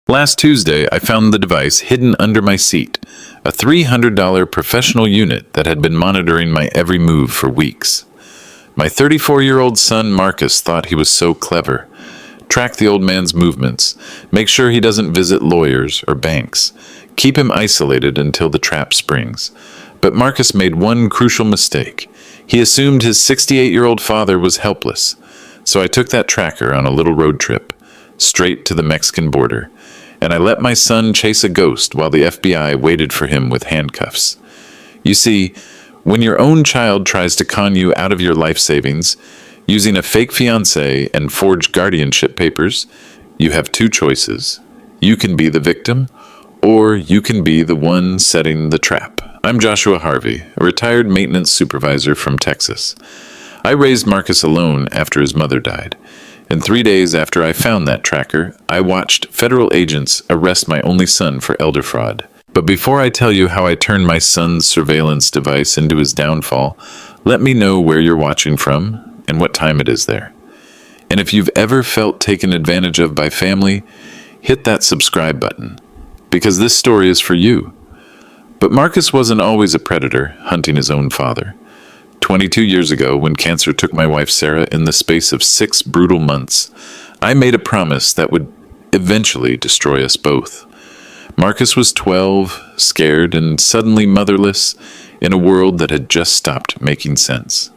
Last Tuesday, I found the device hidden under my seat, a $300 professional unit that had been monitoring my every move for weeks. My 34-year-old son Marcus thought he was so clever. Track the old man's movements, make sure he doesn't visit lawyers or banks, keep him isolated until the trap springs. But Marcus made one crucial mistake. He assumed his 68-year-old father was helpless. So I took that tracker on a little road trip, straight to the Mexican border, and I let my son chase a ghost while the FBI waited for him with handcuffs. You see, when your own child tries to con you out of your life savings, using a fake fiancé and forged guardianship papers, you have two choices. You can be the victim, or you can be the one setting the trap. I'm Joshua Harvey, a retired maintenance supervisor from Texas. I raised Marcus alone after his mother died. And 3 days after I found that tracker, I watched federal agents arrest my only son for elder fraud. But before I tell you how I turned my son's surveillance device into his downfall, let me know where you're watching from and what time it is there. And if you've ever felt taken advantage of by family, hit that subscribe button, because this story is for you. But Marcus wasn't always a predator, hunting his own father. 22 years ago, when cancer took my wife Sarah in the space of 6 brutal months, I made a promise that would eventually destroy us both. Marcus was 12, scared and suddenly motherless in a world that had just stopped making sense.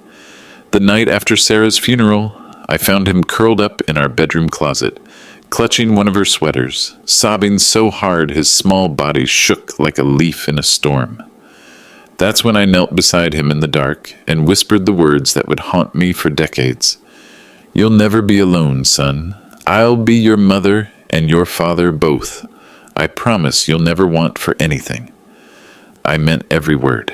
The night after Sarah's funeral, I found him curled up in our bedroom closet, clutching one of her sweaters, sobbing so hard his small body shook like a leaf in a storm. That's when I knelt beside him in the dark and whispered the words that would haunt me for decades. "You'll never be alone, son. I'll be your mother and your father both. I promise you'll never want for anything." I meant every word.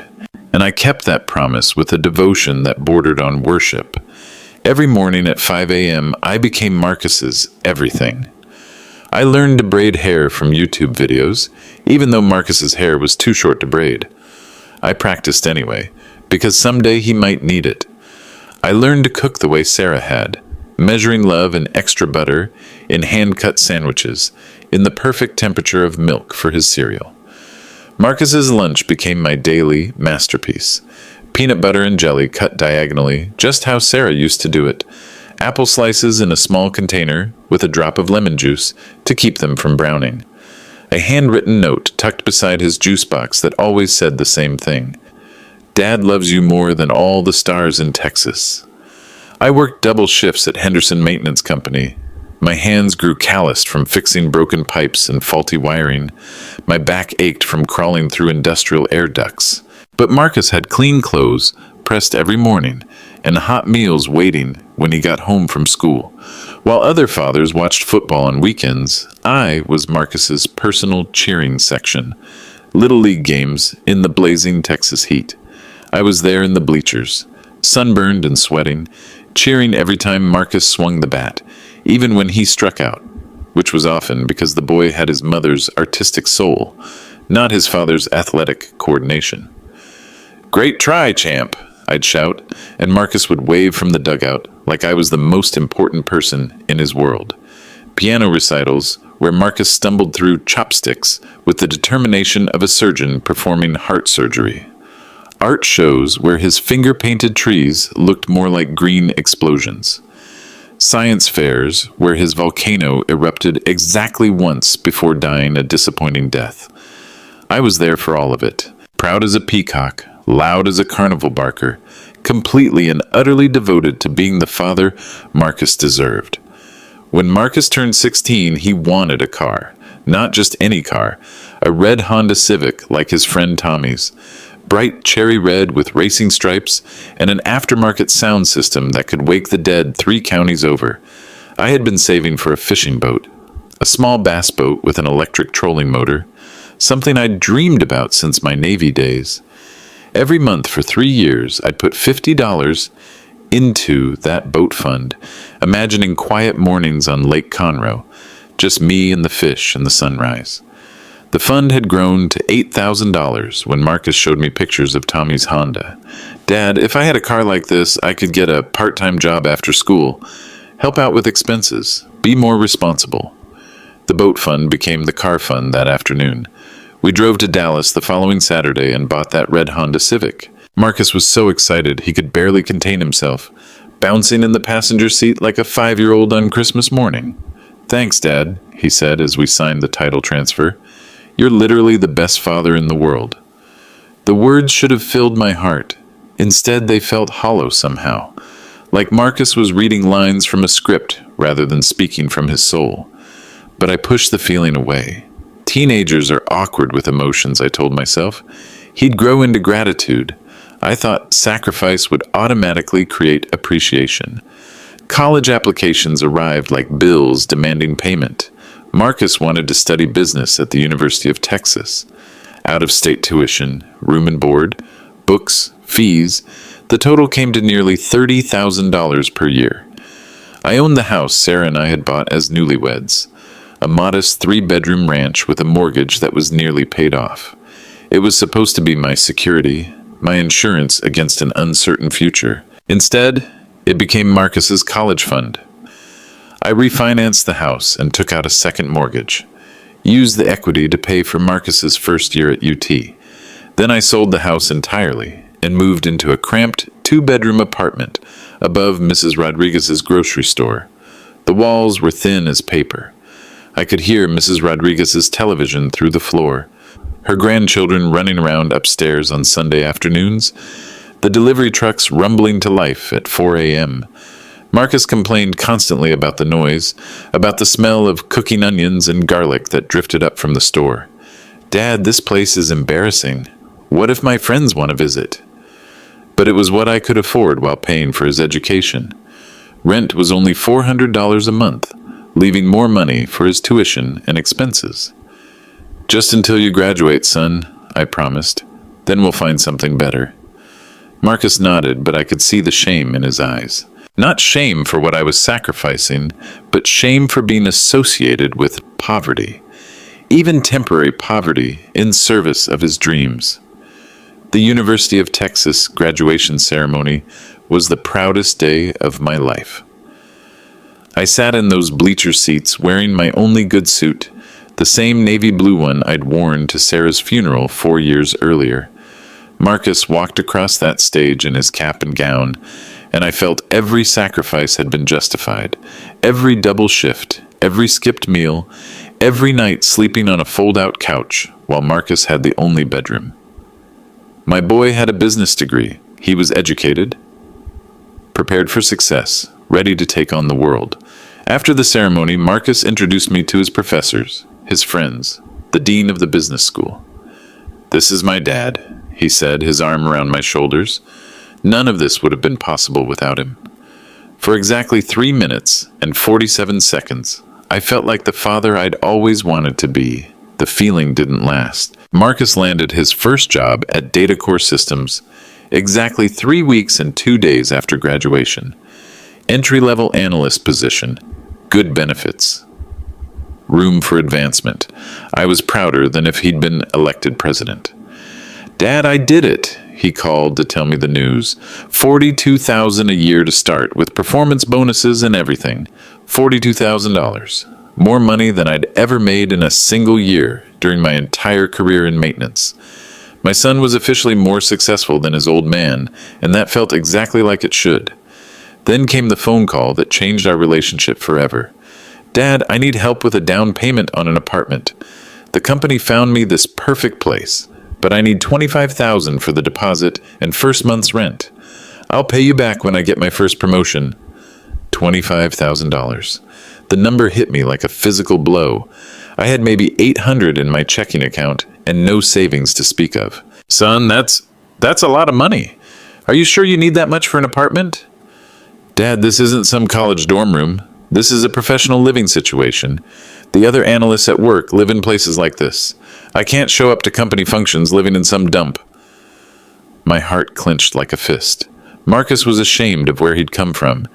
And I kept that promise with a devotion that bordered on worship. Every morning at 5 a.m., I became Marcus's everything. I learned to braid hair from YouTube videos, even though Marcus's hair was too short to braid. I practiced anyway, because someday he might need it. I learned to cook the way Sarah had, measuring love in extra butter, in hand-cut sandwiches, in the perfect temperature of milk for his cereal. Marcus's lunch became my daily masterpiece. Peanut butter and jelly cut diagonally, just how Sarah used to do it. Apple slices in a small container with a drop of lemon juice to keep them from browning. A handwritten note tucked beside his juice box that always said the same thing. "Dad loves you more than all the stars in Texas." I worked double shifts at Henderson Maintenance Company. My hands grew calloused from fixing broken pipes and faulty wiring. My back ached from crawling through industrial air ducts. But Marcus had clean clothes, pressed every morning, and hot meals waiting when he got home from school. While other fathers watched football on weekends, I was Marcus's personal cheering section. Little League games in the blazing Texas heat. I was there in the bleachers, sunburned and sweating, cheering every time Marcus swung the bat, even when he struck out, which was often because the boy had his mother's artistic soul, not his father's athletic coordination. "Great try, champ," I'd shout, and Marcus would wave from the dugout like I was the most important person in his world. Piano recitals, where Marcus stumbled through chopsticks with the determination of a surgeon performing heart surgery. Art shows where his finger-painted trees looked more like green explosions. Science fairs where his volcano erupted exactly once before dying a disappointing death. I was there for all of it, proud as a peacock, loud as a carnival barker, completely and utterly devoted to being the father Marcus deserved. When Marcus turned 16, he wanted a car, not just any car, a red Honda Civic like his friend Tommy's, bright cherry red with racing stripes and an aftermarket sound system that could wake the dead 3 counties over. I had been saving for a fishing boat, a small bass boat with an electric trolling motor, something I'd dreamed about since my Navy days. Every month for 3 years, I'd put $50 into that boat fund, imagining quiet mornings on Lake Conroe, just me and the fish and the sunrise. The fund had grown to $8,000 when Marcus showed me pictures of Tommy's Honda. "Dad, if I had a car like this, I could get a part-time job after school, help out with expenses, be more responsible." The boat fund became the car fund that afternoon. We drove to Dallas the following Saturday and bought that red Honda Civic. Marcus was so excited he could barely contain himself, bouncing in the passenger seat like a 5-year-old on Christmas morning. "Thanks, Dad," he said as we signed the title transfer. "You're literally the best father in the world." The words should have filled my heart. Instead, they felt hollow somehow, like Marcus was reading lines from a script rather than speaking from his soul. But I pushed the feeling away. Teenagers are awkward with emotions, I told myself. He'd grow into gratitude. I thought sacrifice would automatically create appreciation. College applications arrived like bills demanding payment. Marcus wanted to study business at the University of Texas. Out-of-state tuition, room and board, books, fees, the total came to nearly $30,000 per year. I owned the house Sarah and I had bought as newlyweds, a modest 3-bedroom ranch with a mortgage that was nearly paid off. It was supposed to be my security, my insurance against an uncertain future. Instead, it became Marcus's college fund. I refinanced the house and took out a second mortgage, used the equity to pay for Marcus's first year at UT. Then I sold the house entirely and moved into a cramped 2-bedroom apartment above Mrs. Rodriguez's grocery store. The walls were thin as paper. I could hear Mrs. Rodriguez's television through the floor, her grandchildren running around upstairs on Sunday afternoons, the delivery trucks rumbling to life at 4 a.m. Marcus complained constantly about the noise, about the smell of cooking onions and garlic that drifted up from the store. "Dad, this place is embarrassing. What if my friends want to visit?" But it was what I could afford while paying for his education. Rent was only $400 a month, leaving more money for his tuition and expenses. "Just until you graduate, son," I promised. "Then we'll find something better." Marcus nodded, but I could see the shame in his eyes. Not shame for what I was sacrificing, but shame for being associated with poverty, even temporary poverty, in service of his dreams. The University of Texas graduation ceremony was the proudest day of my life. I sat in those bleacher seats wearing my only good suit, the same navy blue one I'd worn to Sarah's funeral 4 years earlier. Marcus walked across that stage in his cap and gown, and I felt every sacrifice had been justified. Every double shift, every skipped meal, every night sleeping on a fold-out couch while Marcus had the only bedroom. My boy had a business degree. He was educated, prepared for success, ready to take on the world. After the ceremony, Marcus introduced me to his professors, his friends, the dean of the business school. "This is my dad," he said, his arm around my shoulders. None of this would have been possible without him. For exactly 3 minutes and 47 seconds, I felt like the father I'd always wanted to be. The feeling didn't last. Marcus landed his first job at DataCore Systems exactly 3 weeks and 2 days after graduation. Entry-level analyst position, good benefits, room for advancement. I was prouder than if he'd been elected president. "Dad, I did it," he called to tell me the news. $42,000 a year to start, with performance bonuses and everything. $42,000. More money than I'd ever made in a single year during my entire career in maintenance. My son was officially more successful than his old man, and that felt exactly like it should. Then came the phone call that changed our relationship forever. "Dad, I need help with a down payment on an apartment. The company found me this perfect place, but I need $25,000 for the deposit and first month's rent. I'll pay you back when I get my first promotion." $25,000. The number hit me like a physical blow. I had maybe $800 in my checking account and no savings to speak of. "Son, that's a lot of money. Are you sure you need that much for an apartment?" "Dad, this isn't some college dorm room. This is a professional living situation. The other analysts at work live in places like this. I can't show up to company functions living in some dump." My heart clenched like a fist. Marcus was ashamed of where he'd come from.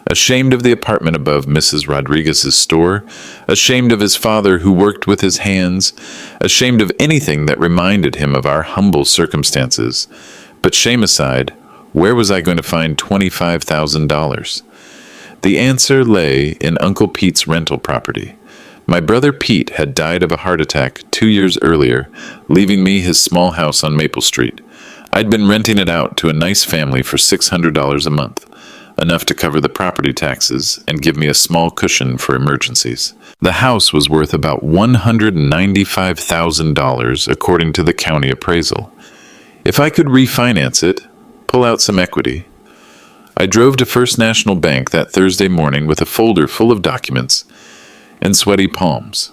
Ashamed of the apartment above Mrs. Rodriguez's store, ashamed of his father who worked with his hands, ashamed of anything that reminded him of our humble circumstances. But shame aside, where was I going to find $25,000? The answer lay in Uncle Pete's rental property. My brother Pete had died of a heart attack 2 years earlier, leaving me his small house on Maple Street. I'd been renting it out to a nice family for $600 a month, enough to cover the property taxes and give me a small cushion for emergencies. The house was worth about $195,000 according to the county appraisal. If I could refinance it, pull out some equity. I drove to First National Bank that Thursday morning with a folder full of documents and sweaty palms.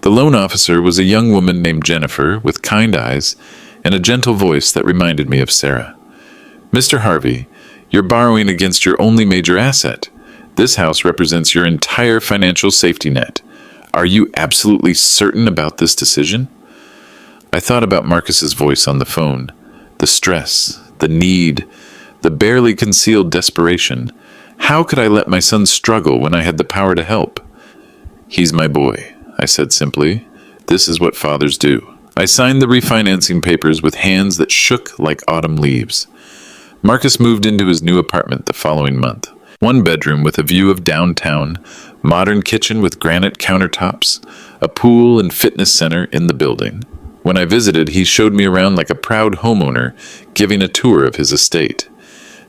The loan officer was a young woman named Jennifer with kind eyes and a gentle voice that reminded me of Sarah. "Mr. Harvey, you're borrowing against your only major asset. This house represents your entire financial safety net. Are you absolutely certain about this decision?" I thought about Marcus's voice on the phone, the stress, the need, the barely concealed desperation. How could I let my son struggle when I had the power to help? "He's my boy," I said simply. "This is what fathers do." I signed the refinancing papers with hands that shook like autumn leaves. Marcus moved into his new apartment the following month. One bedroom with a view of downtown, modern kitchen with granite countertops, a pool and fitness center in the building. When I visited, he showed me around like a proud homeowner, giving a tour of his estate.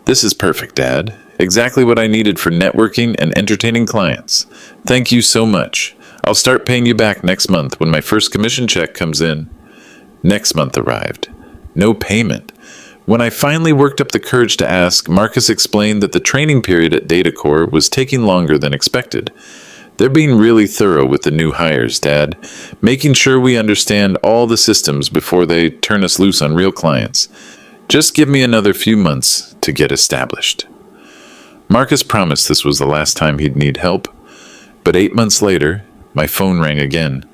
"This is perfect, Dad. Exactly what I needed for networking and entertaining clients. Thank you so much. I'll start paying you back next month when my first commission check comes in." Next month arrived. No payment. When I finally worked up the courage to ask, Marcus explained that the training period at DataCore was taking longer than expected. "They're being really thorough with the new hires, Dad, making sure we understand all the systems before they turn us loose on real clients. Just give me another few months to get established." Marcus promised this was the last time he'd need help. But 8 months later, my phone rang again.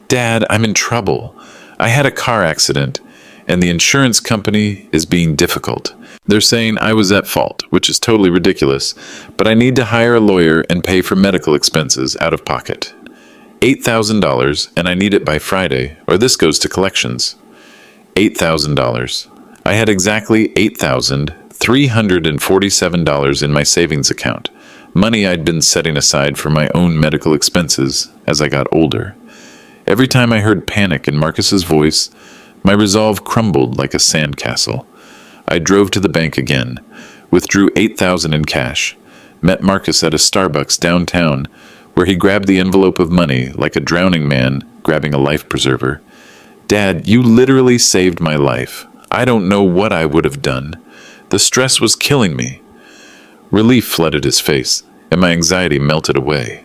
"Dad, I'm in trouble. I had a car accident, and the insurance company is being difficult. They're saying I was at fault, which is totally ridiculous, but I need to hire a lawyer and pay for medical expenses out of pocket. $8,000, and I need it by Friday, or this goes to collections." $8,000. I had exactly $8,347 in my savings account, money I'd been setting aside for my own medical expenses as I got older. Every time I heard panic in Marcus's voice, my resolve crumbled like a sandcastle. I drove to the bank again, withdrew $8,000 in cash, met Marcus at a Starbucks downtown, where he grabbed the envelope of money like a drowning man grabbing a life preserver. "Dad, you literally saved my life. I don't know what I would have done. The stress was killing me." Relief flooded his face, and my anxiety melted away.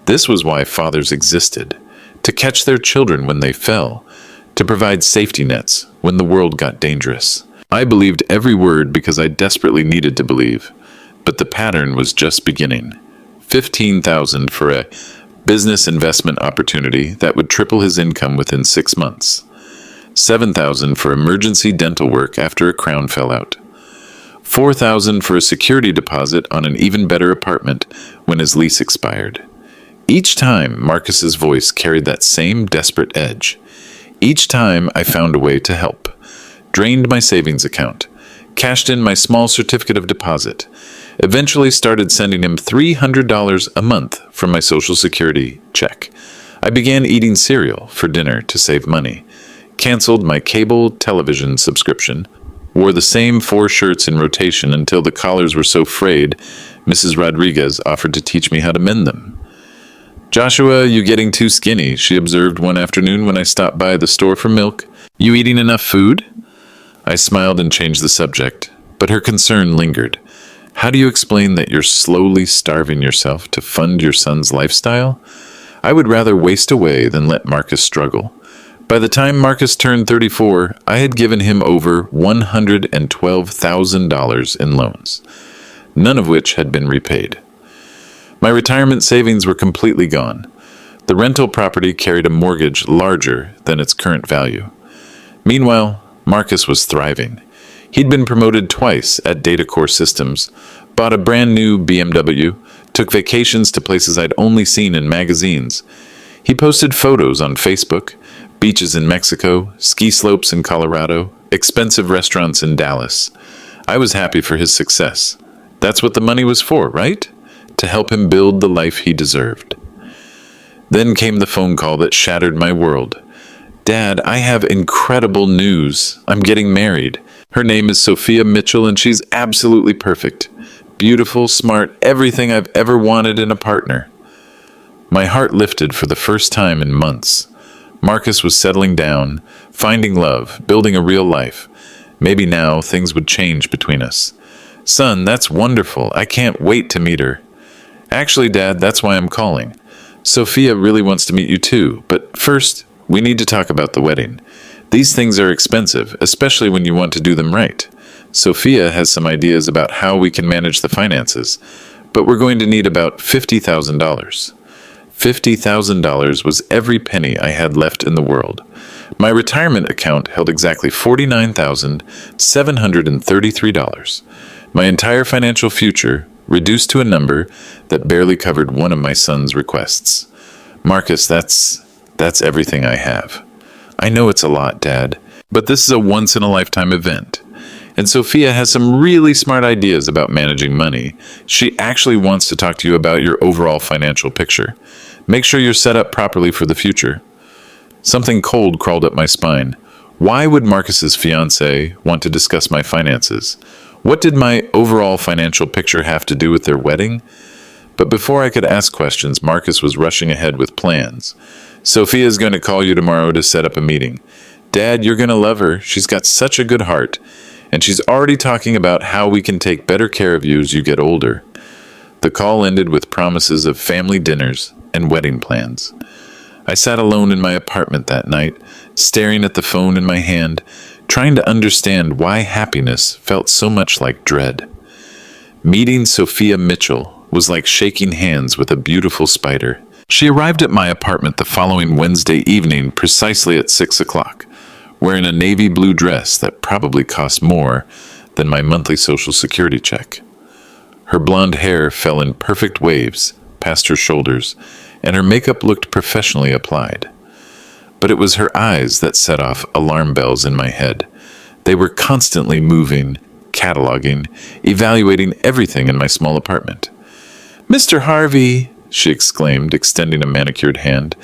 This was why fathers existed, to catch their children when they fell, to provide safety nets when the world got dangerous. I believed every word because I desperately needed to believe, but the pattern was just beginning. $15,000 for a business investment opportunity that would triple his income within 6 months. $7,000 for emergency dental work after a crown fell out. $4,000 for a security deposit on an even better apartment when his lease expired. Each time, Marcus's voice carried that same desperate edge. Each time, I found a way to help. Drained my savings account, cashed in my small certificate of deposit, eventually started sending him $300 a month from my Social Security check. I began eating cereal for dinner to save money, canceled my cable television subscription, wore the same 4 shirts in rotation until the collars were so frayed, Mrs. Rodriguez offered to teach me how to mend them. "Joshua, you getting too skinny," she observed one afternoon when I stopped by the store for milk. "You eating enough food?" I smiled and changed the subject, but her concern lingered. "How do you explain that you're slowly starving yourself to fund your son's lifestyle?" I would rather waste away than let Marcus struggle. By the time Marcus turned 34, I had given him over $112,000 in loans, none of which had been repaid. My retirement savings were completely gone. The rental property carried a mortgage larger than its current value. Meanwhile, Marcus was thriving. He'd been promoted twice at DataCore Systems, bought a brand new BMW, took vacations to places I'd only seen in magazines. He posted photos on Facebook, beaches in Mexico, ski slopes in Colorado, expensive restaurants in Dallas. I was happy for his success. That's what the money was for, right? To help him build the life he deserved. Then came the phone call that shattered my world. Dad, I have incredible news. I'm getting married. Her name is Sophia Mitchell, and she's absolutely perfect. Beautiful, smart, everything I've ever wanted in a partner. My heart lifted for the first time in months. Marcus was settling down, finding love, building a real life. Maybe now things would change between us. Son, that's wonderful. I can't wait to meet her. Actually, Dad, that's why I'm calling. Sophia really wants to meet you too, but first, we need to talk about the wedding. These things are expensive, especially when you want to do them right. Sophia has some ideas about how we can manage the finances, but we're going to need about $50,000. $50,000 was every penny I had left in the world. My retirement account held exactly $49,733. My entire financial future reduced to a number that barely covered one of my son's requests. Marcus, that's everything I have. I know it's a lot, Dad, but this is a once-in-a-lifetime event. And Sophia has some really smart ideas about managing money. She actually wants to talk to you about your overall financial picture. Make sure you're set up properly for the future. Something cold crawled up my spine. Why would Marcus's fiancée want to discuss my finances? What did my overall financial picture have to do with their wedding? But before I could ask questions, Marcus was rushing ahead with plans. Sophia's going to call you tomorrow to set up a meeting. Dad, you're going to love her. She's got such a good heart. And she's already talking about how we can take better care of you as you get older. The call ended with promises of family dinners and wedding plans. I sat alone in my apartment that night, staring at the phone in my hand, trying to understand why happiness felt so much like dread. Meeting Sophia Mitchell was like shaking hands with a beautiful spider. She arrived at my apartment the following Wednesday evening precisely at 6 o'clock, wearing a navy blue dress that probably cost more than my monthly Social Security check. Her blonde hair fell in perfect waves past her shoulders, and her makeup looked professionally applied. But it was her eyes that set off alarm bells in my head. They were constantly moving, cataloging, evaluating everything in my small apartment. "Mr. Harvey," she exclaimed, extending a manicured hand,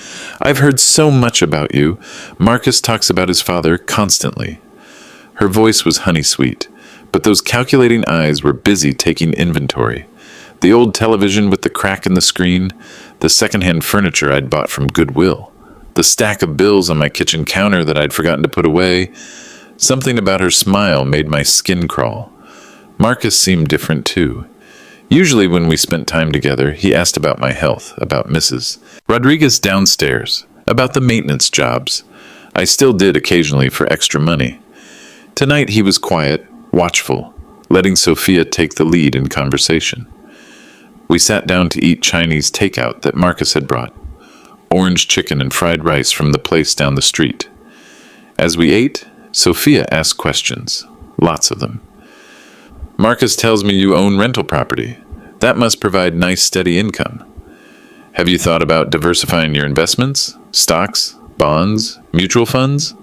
"I've heard so much about you. Marcus talks about his father constantly." Her voice was honey-sweet, but those calculating eyes were busy taking inventory. The old television with the crack in the screen, the second-hand furniture I'd bought from Goodwill, the stack of bills on my kitchen counter that I'd forgotten to put away. Something about her smile made my skin crawl. Marcus seemed different too. Usually when we spent time together, he asked about my health, about Mrs. Rodriguez downstairs, about the maintenance jobs. I still did occasionally for extra money. Tonight he was quiet, watchful, letting Sophia take the lead in conversation. We sat down to eat Chinese takeout that Marcus had brought, orange chicken and fried rice from the place down the street. As we ate, Sophia asked questions, lots of them. "Marcus tells me you own rental property. That must provide nice steady income. Have you thought about diversifying your investments? Stocks, bonds, mutual funds?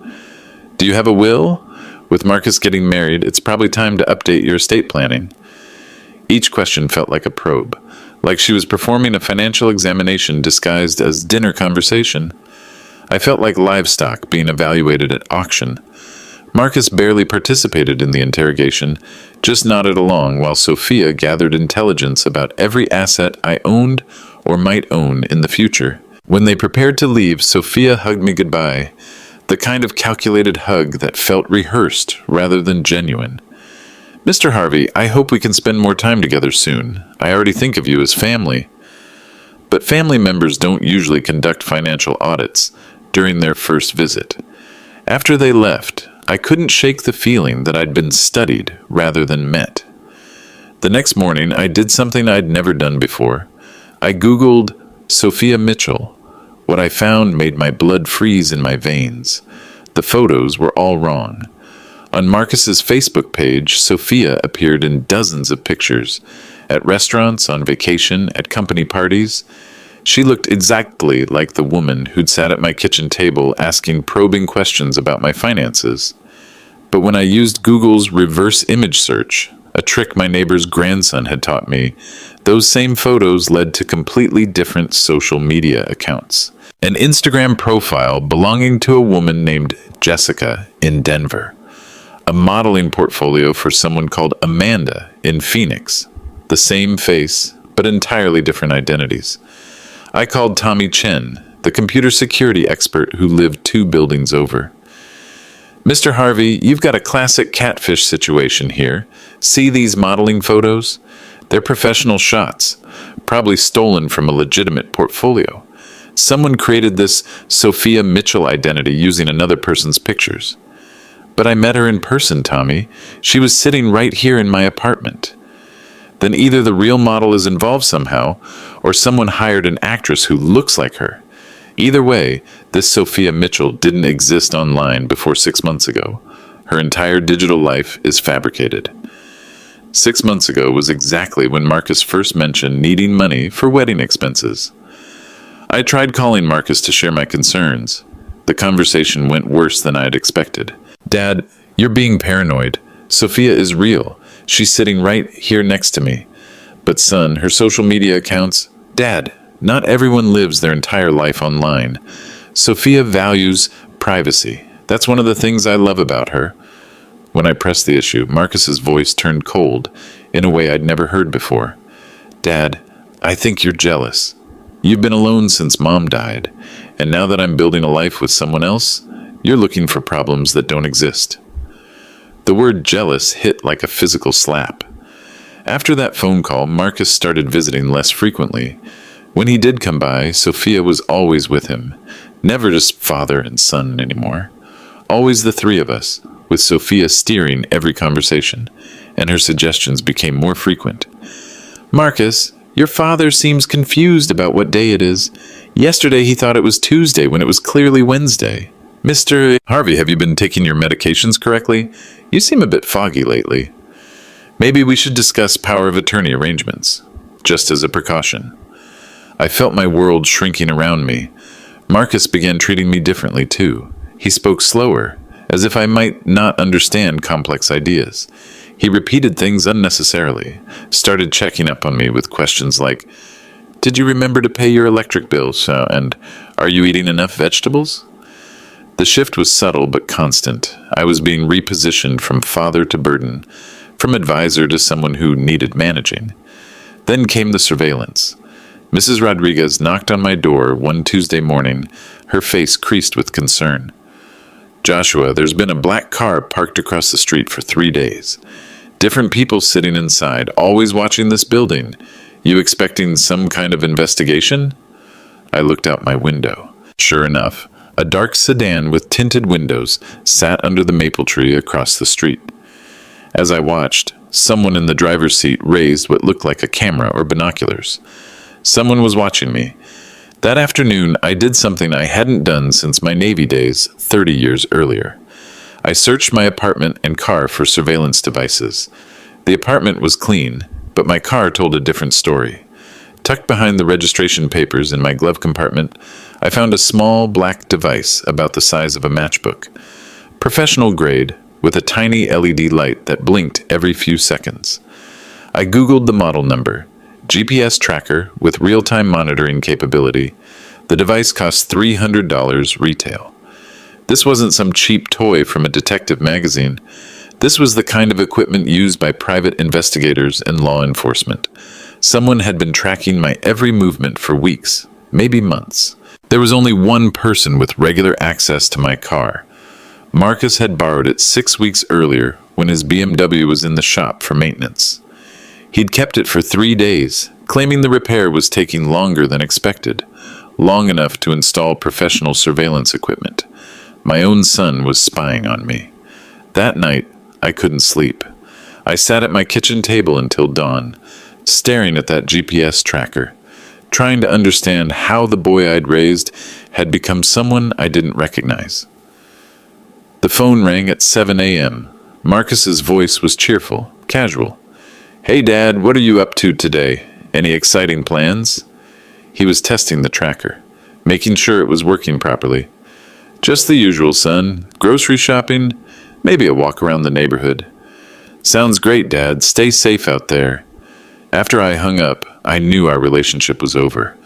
Do you have a will? With Marcus getting married, it's probably time to update your estate planning." Each question felt like a probe, like she was performing a financial examination disguised as dinner conversation. I felt like livestock being evaluated at auction. Marcus barely participated in the interrogation, just nodded along while Sophia gathered intelligence about every asset I owned or might own in the future. When they prepared to leave, Sophia hugged me goodbye, the kind of calculated hug that felt rehearsed rather than genuine. "Mr. Harvey, I hope we can spend more time together soon. I already think of you as family." But family members don't usually conduct financial audits during their first visit. After they left, I couldn't shake the feeling that I'd been studied rather than met. The next morning, I did something I'd never done before. I Googled Sophia Mitchell. What I found made my blood freeze in my veins. The photos were all wrong. On Marcus's Facebook page, Sophia appeared in dozens of pictures, at restaurants, on vacation, at company parties. She looked exactly like the woman who'd sat at my kitchen table asking probing questions about my finances. But when I used Google's reverse image search, a trick my neighbor's grandson had taught me, Those same photos led to completely different social media accounts. An Instagram profile belonging to a woman named Jessica in Denver. A modeling portfolio for someone called Amanda in Phoenix. The same face, but entirely different identities. I called Tommy Chen, the computer security expert who lived 2 buildings over. Mr. Harvey, you've got a classic catfish situation here. See these modeling photos? They're professional shots, probably stolen from a legitimate portfolio. Someone created this Sophia Mitchell identity using another person's pictures. But I met her in person, Tommy. She was sitting right here in my apartment. Then either the real model is involved somehow, or someone hired an actress who looks like her. Either way, this Sophia Mitchell didn't exist online before 6 months ago. Her entire digital life is fabricated. 6 months ago was exactly when Marcus first mentioned needing money for wedding expenses. I tried calling Marcus to share my concerns. The conversation went worse than I had expected. Dad, you're being paranoid. Sophia is real. She's sitting right here next to me. But son, her social media accounts... Dad, not everyone lives their entire life online. Sophia values privacy. That's one of the things I love about her. When I pressed the issue, Marcus's voice turned cold in a way I'd never heard before. Dad, I think you're jealous. You've been alone since Mom died, and now that I'm building a life with someone else, you're looking for problems that don't exist. The word jealous hit like a physical slap. After that phone call, Marcus started visiting less frequently. When he did come by, Sophia was always with him. Never just father and son anymore. Always the 3 of us, with Sophia steering every conversation, and her suggestions became more frequent. Marcus, your father seems confused about what day it is. Yesterday he thought it was Tuesday when it was clearly Wednesday. Mr. Harvey, have you been taking your medications correctly? You seem a bit foggy lately. Maybe we should discuss power of attorney arrangements, just as a precaution. I felt my world shrinking around me. Marcus began treating me differently too. He spoke slower, as if I might not understand complex ideas. He repeated things unnecessarily, started checking up on me with questions like, did you remember to pay your electric bills, and are you eating enough vegetables? The shift was subtle but constant. I was being repositioned from father to burden, from advisor to someone who needed managing. Then came the surveillance. Mrs. Rodriguez knocked on my door one Tuesday morning, her face creased with concern. Joshua, there's been a black car parked across the street for 3 days. Different people sitting inside, always watching this building. You expecting some kind of investigation? I looked out my window. Sure enough, a dark sedan with tinted windows sat under the maple tree across the street. As I watched, someone in the driver's seat raised what looked like a camera or binoculars. Someone was watching me. That afternoon, I did something I hadn't done since my Navy days 30 years earlier. I searched my apartment and car for surveillance devices. The apartment was clean, but my car told a different story. Tucked behind the registration papers in my glove compartment, I found a small black device about the size of a matchbook. Professional grade, with a tiny LED light that blinked every few seconds. I Googled the model number. GPS tracker with real-time monitoring capability. The device cost $300 retail. This wasn't some cheap toy from a detective magazine. This was the kind of equipment used by private investigators and law enforcement. Someone had been tracking my every movement for weeks, maybe months. There was only one person with regular access to my car. Marcus had borrowed it 6 weeks earlier when his BMW was in the shop for maintenance. He'd kept it for 3 days, claiming the repair was taking longer than expected, long enough to install professional surveillance equipment. My own son was spying on me. That night, I couldn't sleep. I sat at my kitchen table until dawn, staring at that GPS tracker, trying to understand how the boy I'd raised had become someone I didn't recognize. The phone rang at 7 a.m. Marcus's voice was cheerful, casual. Hey, Dad, what are you up to today? Any exciting plans? He was testing the tracker, making sure it was working properly. Just the usual, son. Grocery shopping, maybe a walk around the neighborhood. Sounds great, Dad. Stay safe out there. After I hung up, I knew our relationship was over.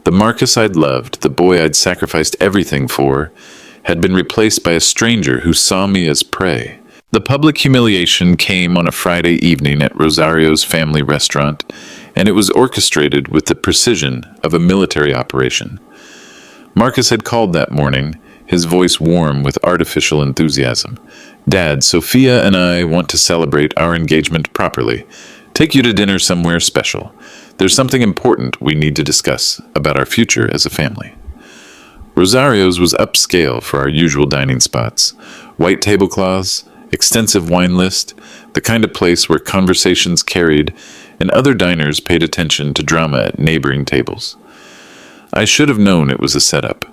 The Marcus I'd loved, the boy I'd sacrificed everything for, had been replaced by a stranger who saw me as prey. The public humiliation came on a Friday evening at Rosario's family restaurant, and it was orchestrated with the precision of a military operation. Marcus had called that morning, his voice warm with artificial enthusiasm. "Dad, Sophia and I want to celebrate our engagement properly. Take you to dinner somewhere special. There's something important we need to discuss about our future as a family." Rosario's was upscale for our usual dining spots. White tablecloths, extensive wine list, the kind of place where conversations carried and other diners paid attention to drama at neighboring tables. I should have known it was a setup.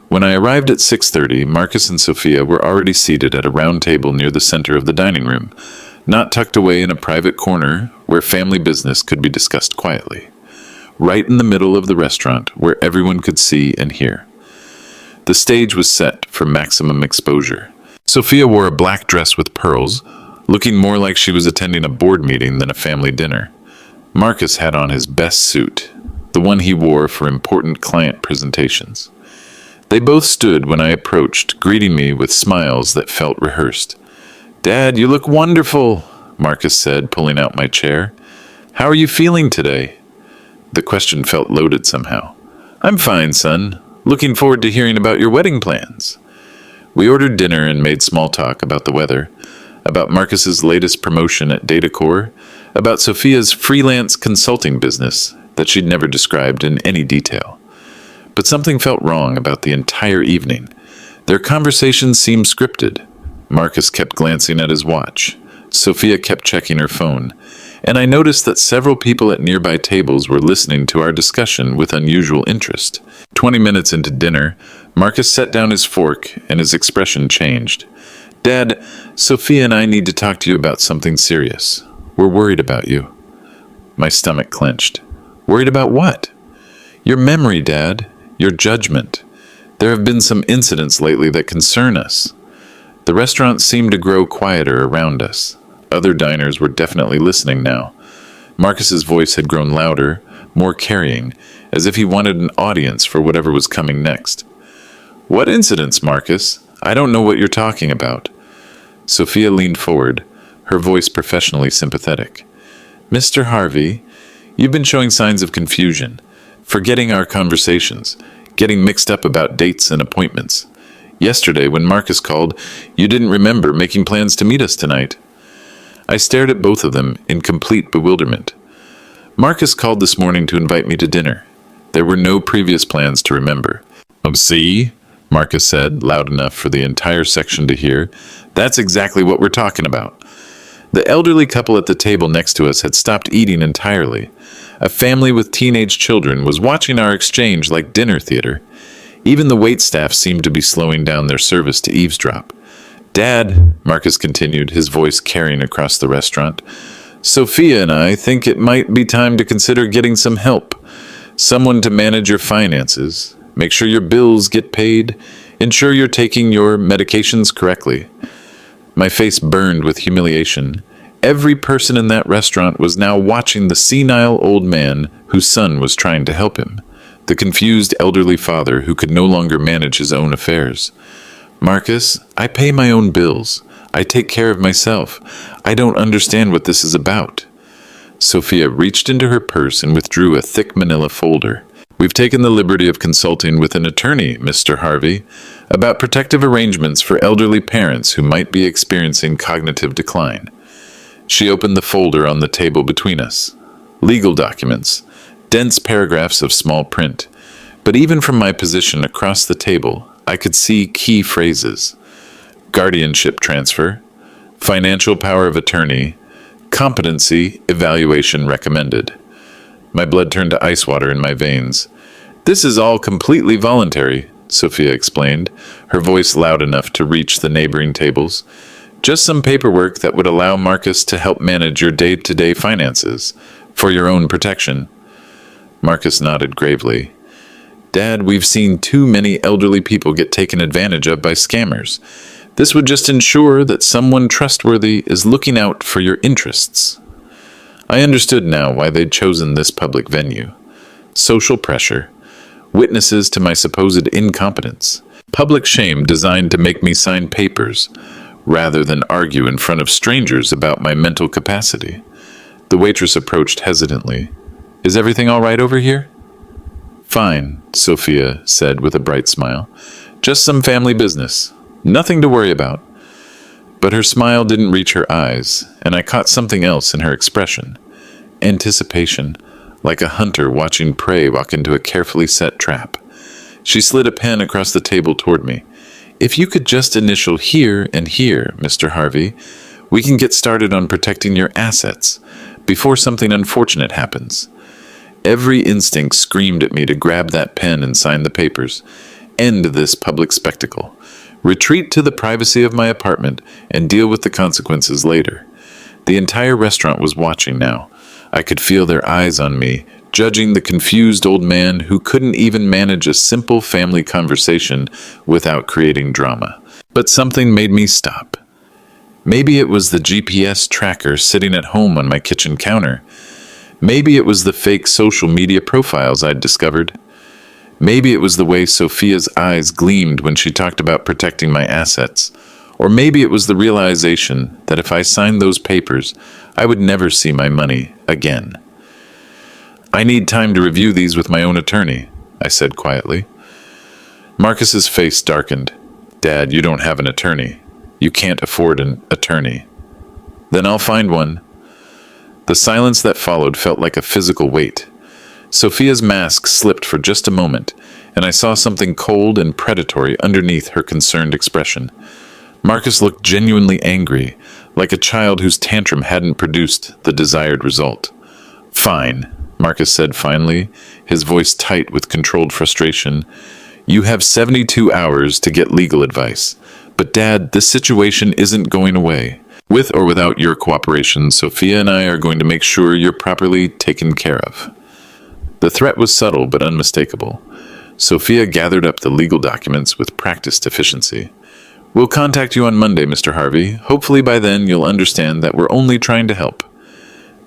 When I arrived at 6:30, Marcus and Sophia were already seated at a round table near the center of the dining room, not tucked away in a private corner where family business could be discussed quietly. Right in the middle of the restaurant where everyone could see and hear. The stage was set for maximum exposure. Sophia wore a black dress with pearls, looking more like she was attending a board meeting than a family dinner. Marcus had on his best suit, the one he wore for important client presentations. They both stood when I approached, greeting me with smiles that felt rehearsed. "Dad, you look wonderful," Marcus said, pulling out my chair. "How are you feeling today?" The question felt loaded somehow. "I'm fine, son. Looking forward to hearing about your wedding plans." We ordered dinner and made small talk about the weather, about Marcus's latest promotion at Datacore, about Sophia's freelance consulting business that she'd never described in any detail. But something felt wrong about the entire evening. Their conversations seemed scripted. Marcus kept glancing at his watch. Sophia kept checking her phone, and I noticed that several people at nearby tables were listening to our discussion with unusual interest. 20 minutes into dinner, Marcus set down his fork and his expression changed. "Dad, Sophia and I need to talk to you about something serious. We're worried about you." My stomach clenched. "Worried about what?" "Your memory, Dad. Your judgment. There have been some incidents lately that concern us." The restaurant seemed to grow quieter around us. Other diners were definitely listening now. Marcus's voice had grown louder, more carrying, as if he wanted an audience for whatever was coming next. "What incidents, Marcus? I don't know what you're talking about." Sophia leaned forward, her voice professionally sympathetic. "Mr. Harvey, you've been showing signs of confusion, forgetting our conversations, getting mixed up about dates and appointments. Yesterday, when Marcus called, you didn't remember making plans to meet us tonight." I stared at both of them in complete bewilderment. "Marcus called this morning to invite me to dinner. There were no previous plans to remember." "Oh, see?" Marcus said, loud enough for the entire section to hear. "That's exactly what we're talking about." The elderly couple at the table next to us had stopped eating entirely. A family with teenage children was watching our exchange like dinner theater. Even the waitstaff seemed to be slowing down their service to eavesdrop. "Dad," Marcus continued, his voice carrying across the restaurant, "Sophia and I think it might be time to consider getting some help. Someone to manage your finances, make sure your bills get paid, ensure you're taking your medications correctly." My face burned with humiliation. Every person in that restaurant was now watching the senile old man whose son was trying to help him, the confused elderly father who could no longer manage his own affairs. "Marcus, I pay my own bills. I take care of myself. I don't understand what this is about." Sophia reached into her purse and withdrew a thick manila folder. "We've taken the liberty of consulting with an attorney, Mr. Harvey, about protective arrangements for elderly parents who might be experiencing cognitive decline." She opened the folder on the table between us. Legal documents, dense paragraphs of small print. But even from my position across the table, I could see key phrases. Guardianship transfer, financial power of attorney, competency evaluation recommended. My blood turned to ice water in my veins. "This is all completely voluntary," Sophia explained, her voice loud enough to reach the neighboring tables. "Just some paperwork that would allow Marcus to help manage your day-to-day finances, for your own protection." Marcus nodded gravely. "Dad, we've seen too many elderly people get taken advantage of by scammers. This would just ensure that someone trustworthy is looking out for your interests." I understood now why they'd chosen this public venue. Social pressure, witnesses to my supposed incompetence, public shame designed to make me sign papers rather than argue in front of strangers about my mental capacity. The waitress approached hesitantly. "Is everything all right over here?" "Fine," Sophia said with a bright smile. "Just some family business. Nothing to worry about." But her smile didn't reach her eyes, and I caught something else in her expression. Anticipation, like a hunter watching prey walk into a carefully set trap. She slid a pen across the table toward me. "If you could just initial here and here, Mr. Harvey, we can get started on protecting your assets before something unfortunate happens." Every instinct screamed at me to grab that pen and sign the papers. End this public spectacle. Retreat to the privacy of my apartment and deal with the consequences later. The entire restaurant was watching now. I could feel their eyes on me, judging the confused old man who couldn't even manage a simple family conversation without creating drama. But something made me stop. Maybe it was the GPS tracker sitting at home on my kitchen counter. Maybe it was the fake social media profiles I'd discovered. Maybe it was the way Sophia's eyes gleamed when she talked about protecting my assets. Or maybe it was the realization that if I signed those papers, I would never see my money again. "I need time to review these with my own attorney," I said quietly. Marcus's face darkened. "Dad, you don't have an attorney. You can't afford an attorney." "Then I'll find one." The silence that followed felt like a physical weight. Sophia's mask slipped for just a moment, and I saw something cold and predatory underneath her concerned expression. Marcus looked genuinely angry, like a child whose tantrum hadn't produced the desired result. "Fine," Marcus said finally, his voice tight with controlled frustration. "You have 72 hours to get legal advice. But Dad, this situation isn't going away. With or without your cooperation, Sophia and I are going to make sure you're properly taken care of." The threat was subtle but unmistakable. Sophia gathered up the legal documents with practiced efficiency. "We'll contact you on Monday, Mr. Harvey. Hopefully by then you'll understand that we're only trying to help."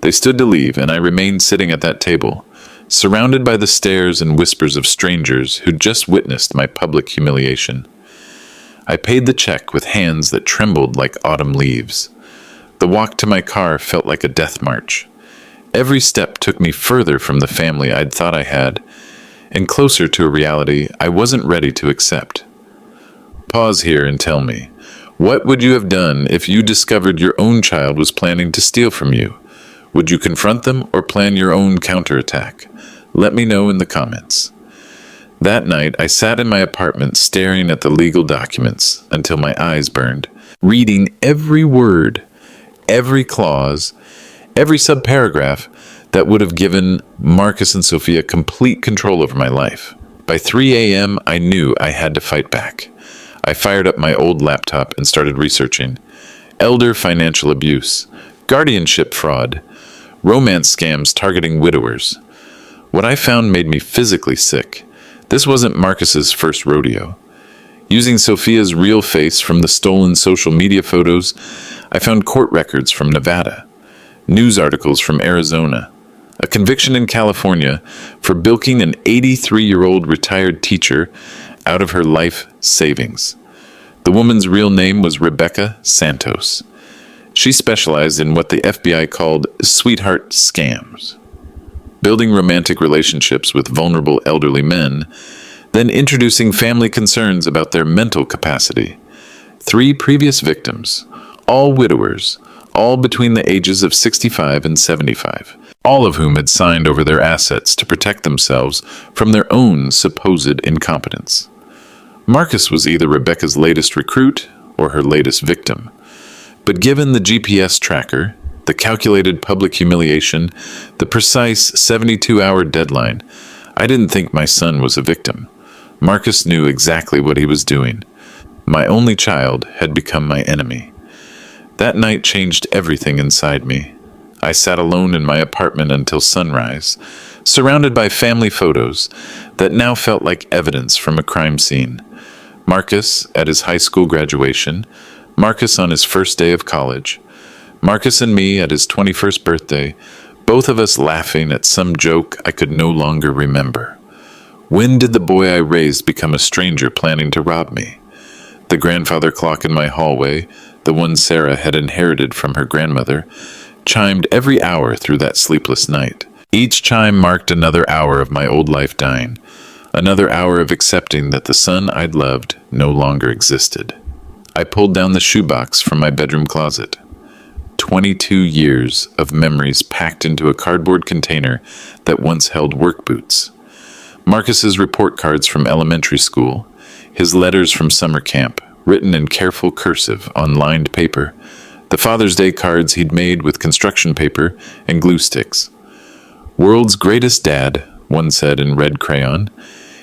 They stood to leave, and I remained sitting at that table, surrounded by the stares and whispers of strangers who'd just witnessed my public humiliation. I paid the check with hands that trembled like autumn leaves. The walk to my car felt like a death march. Every step took me further from the family I'd thought I had, and closer to a reality I wasn't ready to accept. Pause here and tell me, what would you have done if you discovered your own child was planning to steal from you? Would you confront them or plan your own counterattack? Let me know in the comments. That night, I sat in my apartment staring at the legal documents until my eyes burned, reading every word, every clause, every subparagraph that would have given Marcus and Sophia complete control over my life. By 3 a.m., I knew I had to fight back. I fired up my old laptop and started researching. Elder financial abuse, guardianship fraud, romance scams targeting widowers. What I found made me physically sick. This wasn't Marcus's first rodeo. Using Sophia's real face from the stolen social media photos, I found court records from Nevada, news articles from Arizona, a conviction in California for bilking an 83-year-old retired teacher out of her life savings. The woman's real name was Rebecca Santos. She specialized in what the FBI called sweetheart scams, building romantic relationships with vulnerable elderly men, then introducing family concerns about their mental capacity. 3 previous victims, all widowers, all between the ages of 65 and 75, all of whom had signed over their assets to protect themselves from their own supposed incompetence. Marcus was either Rebecca's latest recruit or her latest victim. But given the GPS tracker, the calculated public humiliation, the precise 72-hour deadline, I didn't think my son was a victim. Marcus knew exactly what he was doing. My only child had become my enemy. That night changed everything inside me. I sat alone in my apartment until sunrise, surrounded by family photos that now felt like evidence from a crime scene. Marcus at his high school graduation, Marcus on his first day of college, Marcus and me at his 21st birthday, both of us laughing at some joke I could no longer remember. When did the boy I raised become a stranger planning to rob me? The grandfather clock in my hallway, the one Sarah had inherited from her grandmother, chimed every hour through that sleepless night. Each chime marked another hour of my old life dying, another hour of accepting that the son I'd loved no longer existed. I pulled down the shoebox from my bedroom closet. 22 years of memories packed into a cardboard container that once held work boots. Marcus's report cards from elementary school, his letters from summer camp, written in careful cursive on lined paper, the Father's Day cards he'd made with construction paper and glue sticks. World's greatest dad, one said in red crayon.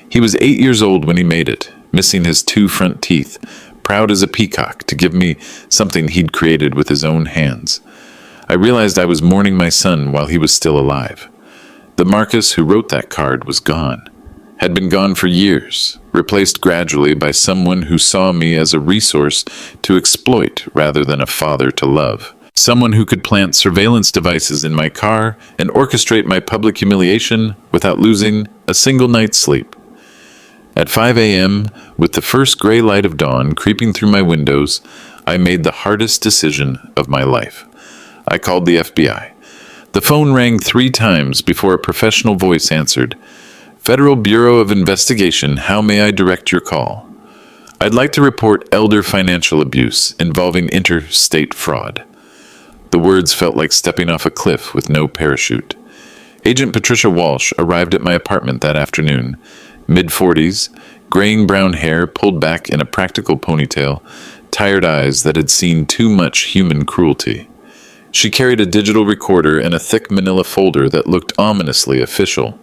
He was 8 years old when he made it, missing his 2 front teeth, proud as a peacock to give me something he'd created with his own hands. I realized I was mourning my son while he was still alive. The Marcus who wrote that card was gone, had been gone for years, replaced gradually by someone who saw me as a resource to exploit rather than a father to love. Someone who could plant surveillance devices in my car and orchestrate my public humiliation without losing a single night's sleep. At 5 a.m., with the first gray light of dawn creeping through my windows, I made the hardest decision of my life. I called the FBI. The phone rang 3 times before a professional voice answered. Federal Bureau of Investigation, how may I direct your call? I'd like to report elder financial abuse involving interstate fraud. The words felt like stepping off a cliff with no parachute. Agent Patricia Walsh arrived at my apartment that afternoon. Mid-40s, graying brown hair pulled back in a practical ponytail, tired eyes that had seen too much human cruelty. She carried a digital recorder and a thick manila folder that looked ominously official.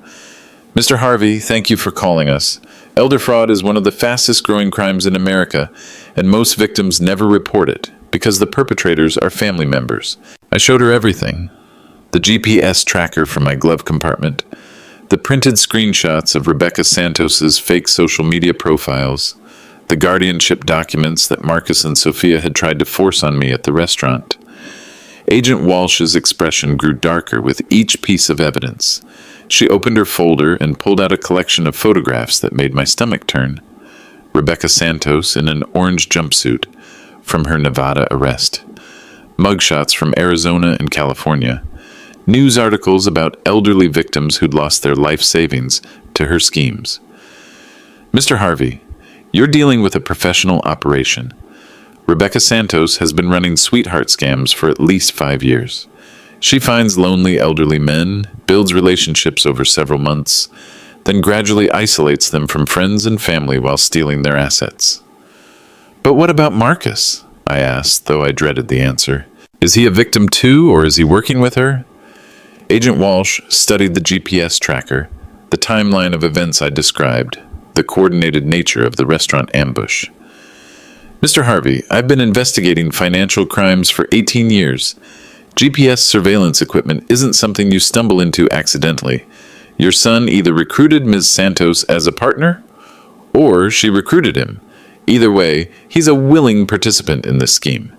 Mr. Harvey, thank you for calling us. Elder fraud is one of the fastest growing crimes in America, and most victims never report it because the perpetrators are family members. I showed her everything. The GPS tracker from my glove compartment, the printed screenshots of Rebecca Santos's fake social media profiles, the guardianship documents that Marcus and Sophia had tried to force on me at the restaurant. Agent Walsh's expression grew darker with each piece of evidence. She opened her folder and pulled out a collection of photographs that made my stomach turn. Rebecca Santos in an orange jumpsuit from her Nevada arrest. Mugshots from Arizona and California. News articles about elderly victims who'd lost their life savings to her schemes. Mr. Harvey, you're dealing with a professional operation. Rebecca Santos has been running sweetheart scams for at least 5 years. She finds lonely elderly men, builds relationships over several months, then gradually isolates them from friends and family while stealing their assets. But what about Marcus? I asked, though I dreaded the answer. Is he a victim too, or is he working with her? Agent Walsh studied the GPS tracker, the timeline of events I described, the coordinated nature of the restaurant ambush. Mr. Harvey, I've been investigating financial crimes for 18 years. GPS surveillance equipment isn't something you stumble into accidentally. Your son either recruited Ms. Santos as a partner, or she recruited him. Either way, he's a willing participant in this scheme.